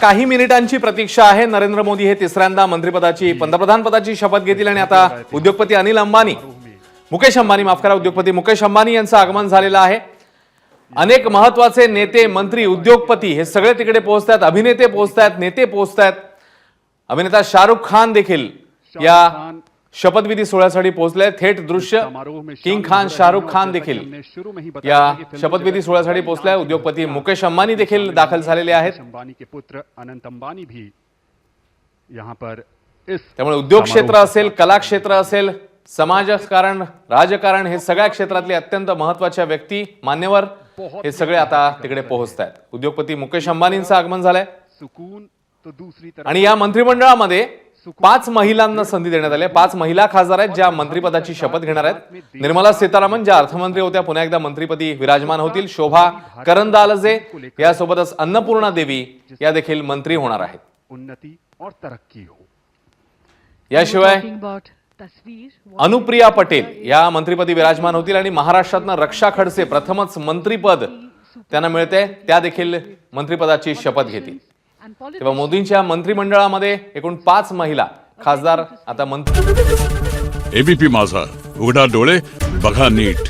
काही मिनिटांची प्रतीक्षा आहे। नरेंद्र मोदी हे तिसऱ्यांदा मंत्रिपदाची पंतप्रधान पदाची शपथ घेतील आणि आता उद्योगपती अनिल अंबानी उद्योगपती मुकेश अंबानी यांचं आगमन झालेलं आहे। अनेक महत्त्वाचे नेते, मंत्री, उद्योगपती हे सगळे तिकडे पोहोचतात, अभिनेते पोहोचतात, नेते पोहोचतात। अभिनेता शाहरुख खान देखील या शपथविधी सोहळ्यासाठी पोहोचले। थेट दृश्य किंग खान शाहरुख खान देखील या शपथविधी सोहळ्यासाठी पोहोचले। उद्योगपती मुकेश अंबानी देखील दाखल झालेले आहेत। अंबानी के पुत्र अनंत अंबानी भी यहाँ पर त्यामुळे उद्योग क्षेत्र असेल, कला क्षेत्र असेल, समाजकारण, राजकारण हे सगळ्या क्षेत्रातले अत्यंत महत्त्वाच्या व्यक्ती, मान्यवर हे सगळे आता तिकडे पोहोचतात। उद्योगपती मुकेश अंबानींचं आगमन झालंय आणि या मंत्रिमंडळामध्ये 5 महिलांना संधी देण्यात आली। 5 महिला खासदार आहेत ज्या मंत्रिपदाची शपथ घेणार आहेत। निर्मला सीतारामन ज्या अर्थमंत्री होत्या पुन्हा एकदा मंत्रिपदी विराजमान होतील। शोभा करंदालजे यासोबतच अन्नपूर्णा देवी या देखील मंत्री होणार आहेत। उन्नति और तरक्की हो। याशिवाय अनुप्रिया पटेल या मंत्रिपदी विराजमान होतील आणि महाराष्ट्रातनं रक्षा खडसे प्रथमच मंत्रिपद त्यांना मिळते, त्या देखील मंत्रिपदाची शपथ घेतील। तेव्हा मोदींच्या मंत्रिमंडळामध्ये एकूण 5 महिला खासदार आता मंत्री। एबीपी माझा, उघडा डोळे बघा नीट।